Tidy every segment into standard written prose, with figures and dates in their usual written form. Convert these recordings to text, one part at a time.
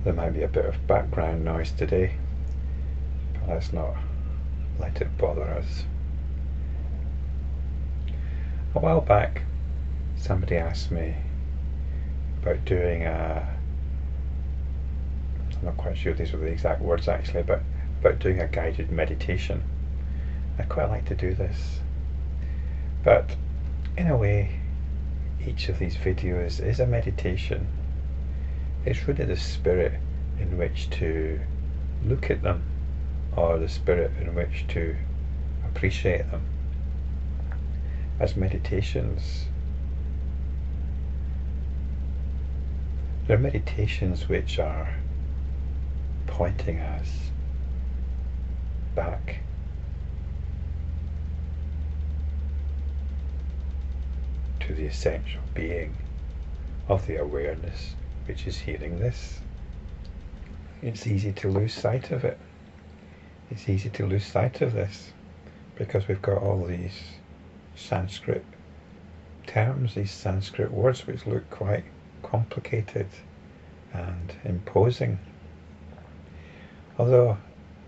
There might be a bit of background noise today, but let's not let it bother us. A while back, somebody asked me about doing I'm not quite sure these were the exact words actually, but about doing a guided meditation. I'd quite like to do this, but in a way each of these videos is a meditation. It's really the spirit in which to look at them, or the spirit in which to appreciate them as meditations. They're meditations which are pointing us back to the essential being of the awareness which is hearing this. It's easy to lose sight of it. It's easy to lose sight of this because we've got all these Sanskrit terms, these Sanskrit words which look quite complicated and imposing. Although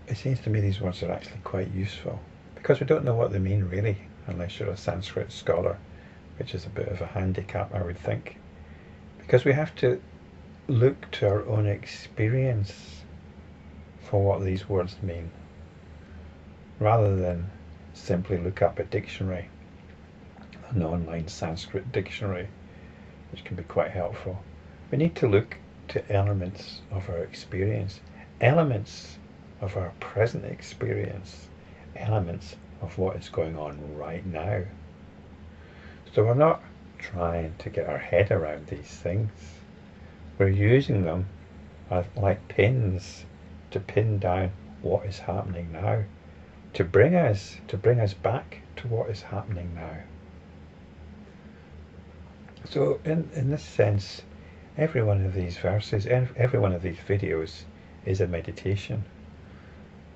it seems to me these words are actually quite useful because we don't know what they mean really unless you're a Sanskrit scholar, which is a bit of a handicap, I would think, because we have to look to our own experience for what these words mean rather than simply look up a dictionary, an online Sanskrit dictionary, which can be quite helpful. We need to look to elements of our experience, elements of our present experience, elements of what is going on right now. So we're not trying to get our head around these things. We're using them as like pins to pin down what is happening now, to bring us back to what is happening now. So in this sense, every one of these verses, every one of these videos is a meditation.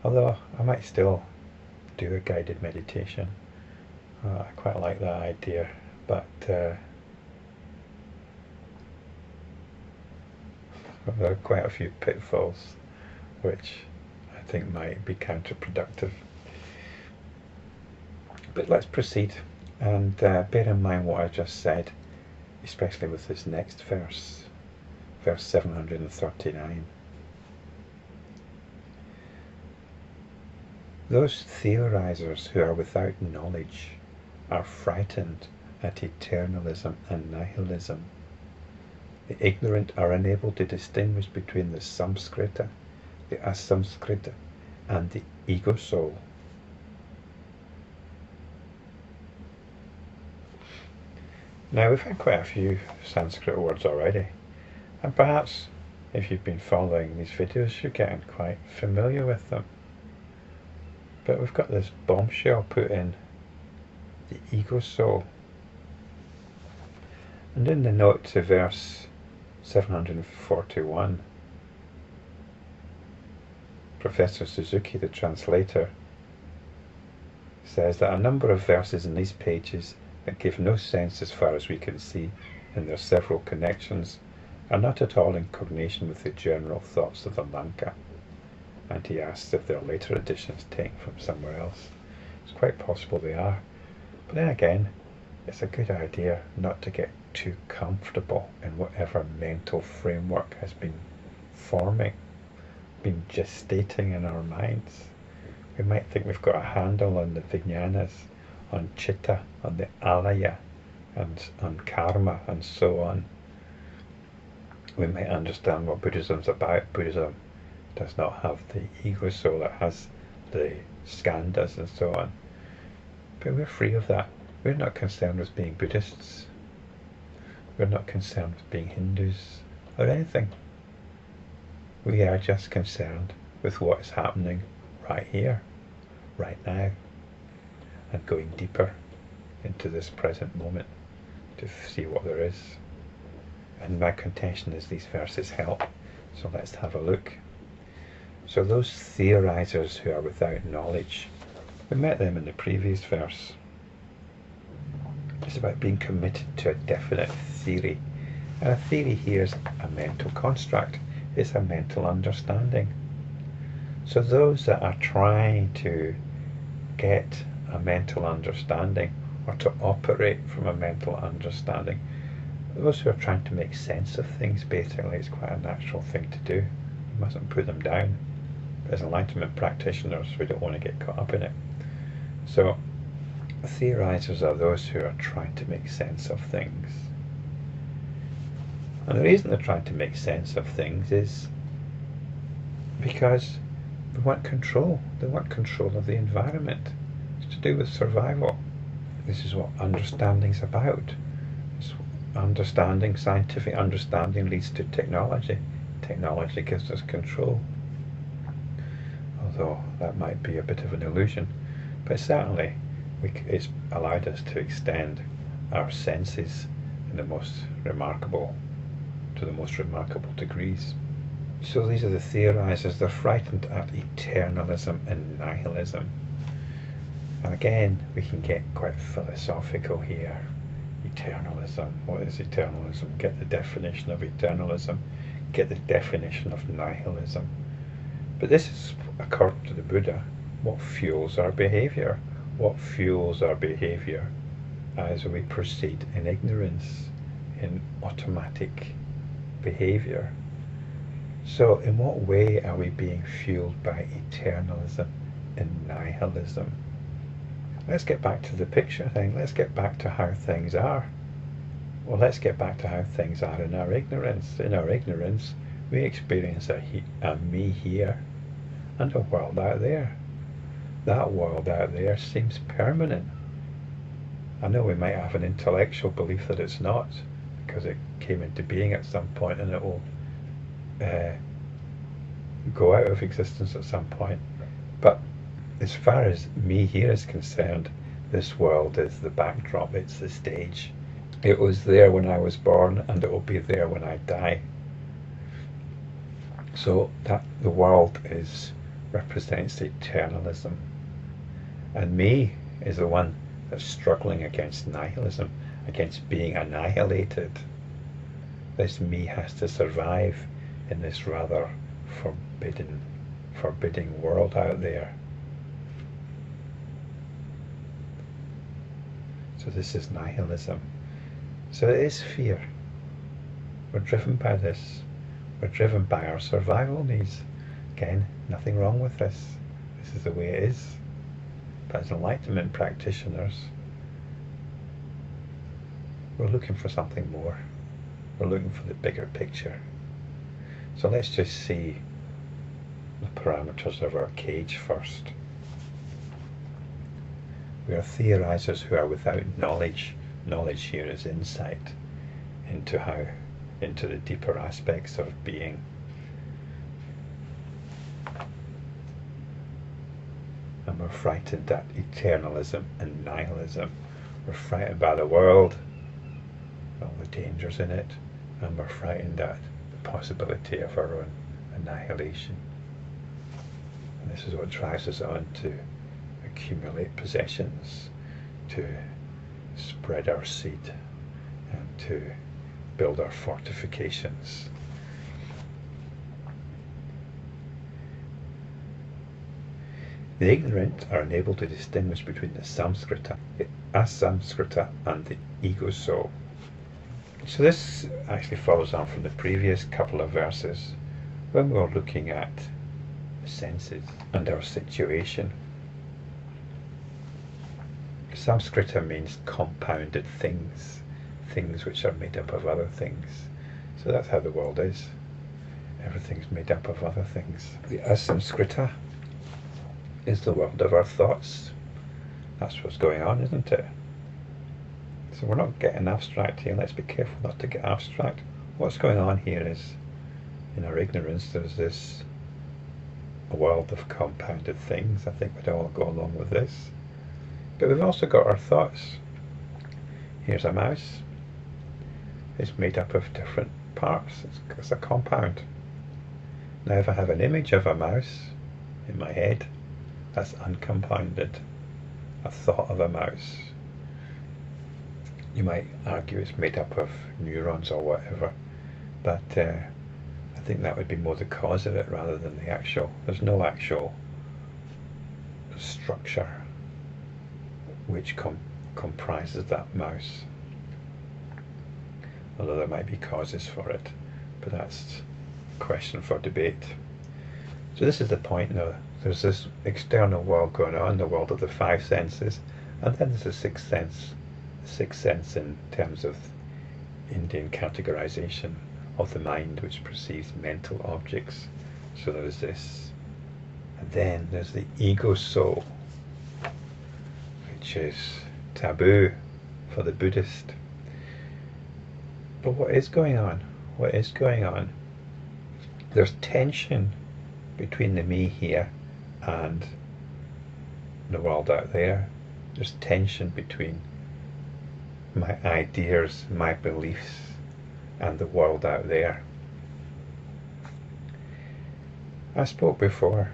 Although I might still do a guided meditation. I quite like that idea, but there are quite a few pitfalls which I think might be counterproductive. But let's proceed and bear in mind what I just said, especially with this next verse, verse 739. Those theorisers who are without knowledge are frightened at eternalism and nihilism. The ignorant are unable to distinguish between the Samskrita, the Asamskrita, and the ego soul. Now we've had quite a few Sanskrit words already, and perhaps if you've been following these videos you're getting quite familiar with them. But we've got this bombshell put in, the ego soul. And in the note to verse 741, Professor Suzuki, the translator, says that a number of verses in these pages that give no sense as far as we can see in their several connections are not at all in coordination with the general thoughts of the Lanka. And he asks if there are later editions taken from somewhere else. It's quite possible they are. But then again, it's a good idea not to get too comfortable in whatever mental framework has been forming, been gestating in our minds. We might think we've got a handle on the Vijnanas, on Chitta, on the Alaya, and on Karma, and so on. We might understand what Buddhism's about. Buddhism does not have the ego soul, it has the skandhas and so on. But we're free of that. We're not concerned with being Buddhists. We're not concerned with being Hindus or anything. We are just concerned with what is happening right here, right now, and going deeper into this present moment to see what there is. And my contention is these verses help. So let's have a look. So those theorisers who are without knowledge, we met them in the previous verse. It's about being committed to a definite theory. And a theory here is a mental construct. It's a mental understanding. So those that are trying to get a mental understanding, or to operate from a mental understanding, those who are trying to make sense of things, basically, it's quite a natural thing to do. You mustn't put them down. But as enlightenment practitioners, we don't want to get caught up in it. So theorisers are those who are trying to make sense of things. And the reason they're trying to make sense of things is because they want control. They want control of the environment. It's to do with survival. This is what understanding's about. It's understanding, scientific understanding leads to technology. Technology gives us control. Although that might be a bit of an illusion. But certainly it's allowed us to extend our senses in to the most remarkable degrees. So these are the theorisers. They're frightened at eternalism and nihilism. And again, we can get quite philosophical here. Eternalism. What is eternalism? Get the definition of eternalism. Get the definition of nihilism. But this is, according to the Buddha, what fuels our behaviour. What fuels our behaviour as we proceed in ignorance, in automatic behaviour. So in what way are we being fueled by eternalism and nihilism? Let's get back to the picture thing. Let's get back to how things are. Well, let's get back to how things are in our ignorance. In our ignorance, we experience a me here and a world out there. That world out there seems permanent. I know we might have an intellectual belief that it's not, because it came into being at some point and it will go out of existence at some point. But as far as me here is concerned, this world is the backdrop, it's the stage. It was there when I was born and it will be there when I die. So that the world represents eternalism. And me is the one that's struggling against nihilism, against being annihilated. This me has to survive in this rather forbidding world out there. So this is nihilism. So it is fear. We're driven by this. We're driven by our survival needs. Again, nothing wrong with this. This is the way it is. But as enlightenment practitioners, we're looking for something more. We're looking for the bigger picture. So let's just see the parameters of our cage first. We are theorisers who are without knowledge. Knowledge here is insight into the deeper aspects of being. And we're frightened at eternalism and nihilism. We're frightened by the world, all the dangers in it, and we're frightened at the possibility of our own annihilation. And this is what drives us on to accumulate possessions, to spread our seed, and to build our fortifications. The ignorant are unable to distinguish between the Samskrita, the Asamskrita, and the ego soul. So this actually follows on from the previous couple of verses when we were looking at the senses and our situation. Samskrita means compounded things, things which are made up of other things. So that's how the world is. Everything's made up of other things. The Asamskrita is the world of our thoughts. That's what's going on, isn't it? So we're not getting abstract here. Let's be careful not to get abstract. What's going on here is, in our ignorance, there's a world of compounded things. I think we'd all go along with this. But we've also got our thoughts. Here's a mouse. It's made up of different parts. It's a compound. Now if I have an image of a mouse in my head, that's uncompounded. A thought of a mouse. You might argue it's made up of neurons or whatever, but I think that would be more the cause of it rather than the actual. There's no actual structure which comprises that mouse. Although there might be causes for it, but that's a question for debate. So this is the point now. There's this external world going on, the world of the five senses, and then there's the sixth sense. The sixth sense in terms of Indian categorization of the mind, which perceives mental objects. So there's this. And then there's the ego soul, which is taboo for the Buddhist. But what is going on? What is going on? There's tension between the me here and the world out there. There's tension between my ideas, my beliefs, and the world out there. I spoke before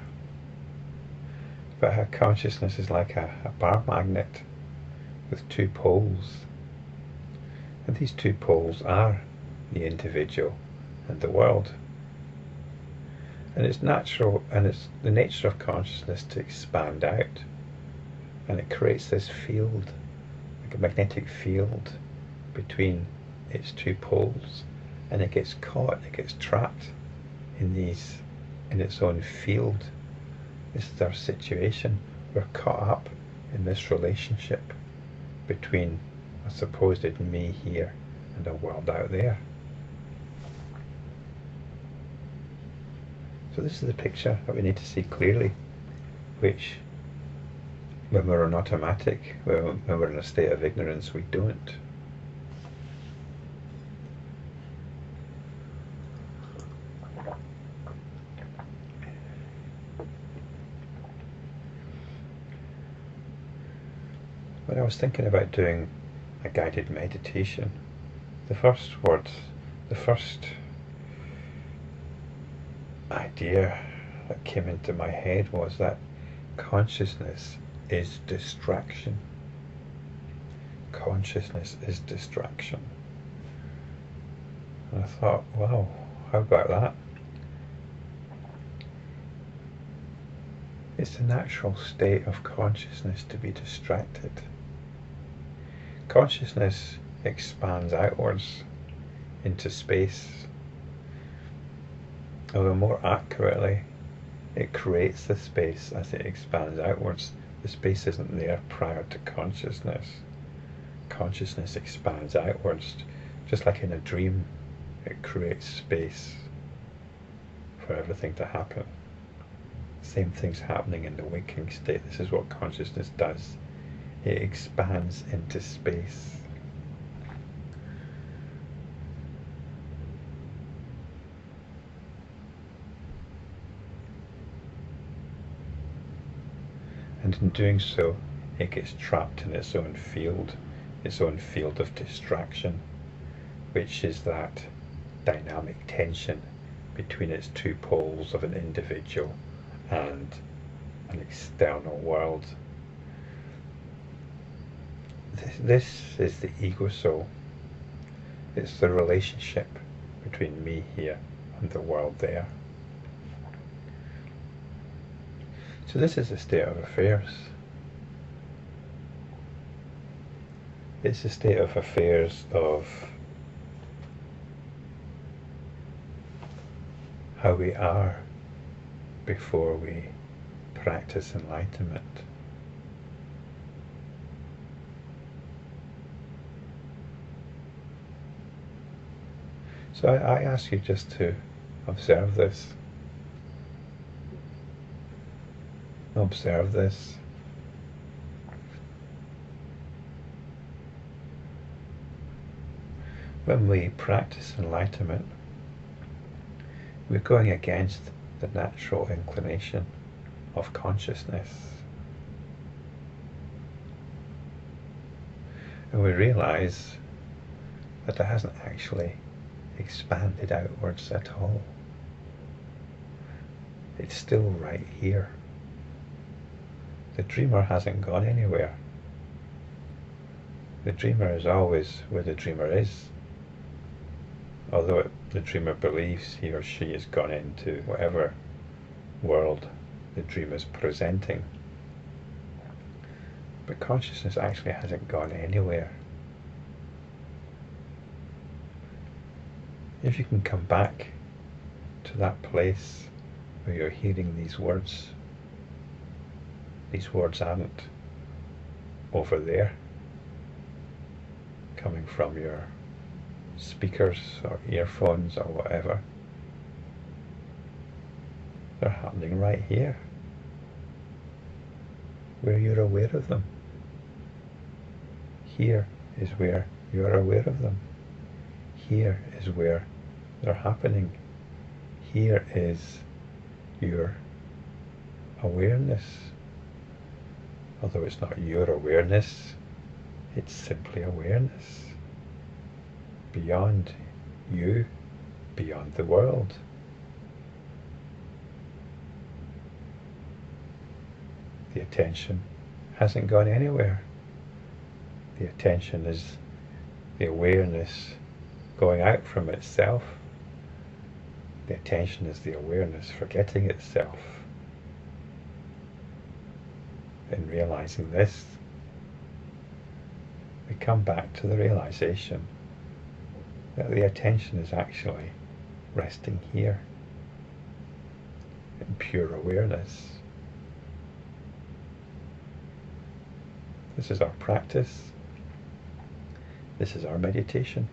about how consciousness is like a bar magnet with two poles. And these two poles are the individual and the world. And it's natural, and it's the nature of consciousness to expand out. And it creates this field, like a magnetic field between its two poles. And it gets caught, it gets trapped in its own field. This is our situation. We're caught up in this relationship between a supposed me here and a world out there. So this is the picture that we need to see clearly, which when we're on automatic, when we're in a state of ignorance, we don't. When I was thinking about doing a guided meditation, the first idea that came into my head was that consciousness is distraction. Consciousness is distraction. And I thought, wow, how about that? It's the natural state of consciousness to be distracted. Consciousness expands outwards into space. Although more accurately, it creates the space as it expands outwards. The space isn't there prior to consciousness. Consciousness expands outwards, just like in a dream. It creates space for everything to happen. Same thing's happening in the waking state. This is what consciousness does. It expands into space. And in doing so, it gets trapped in its own field of distraction, which is that dynamic tension between its two poles of an individual and an external world. This is the ego soul. It's the relationship between me here and the world there. So this is the state of affairs. It's a state of affairs of how we are before we practice enlightenment. So I ask you just to observe this. Observe this. When we practice enlightenment, we're going against the natural inclination of consciousness. And we realize that it hasn't actually expanded outwards at all. It's still right here. The dreamer hasn't gone anywhere. The dreamer is always where the dreamer is. although the dreamer believes he or she has gone into whatever world the dream is presenting, but consciousness actually hasn't gone anywhere. If you can come back to that place where you're hearing these words aren't over there, coming from your speakers or earphones or whatever. They're happening right here, where you're aware of them. Here is where you're aware of them. Here is where they're happening. Here is your awareness. Although it's not your awareness, it's simply awareness. Beyond you, beyond the world. The attention hasn't gone anywhere. The attention is the awareness going out from itself. The attention is the awareness forgetting itself. In realizing this, we come back to the realization that the attention is actually resting here in pure awareness. This is our practice. This is our meditation.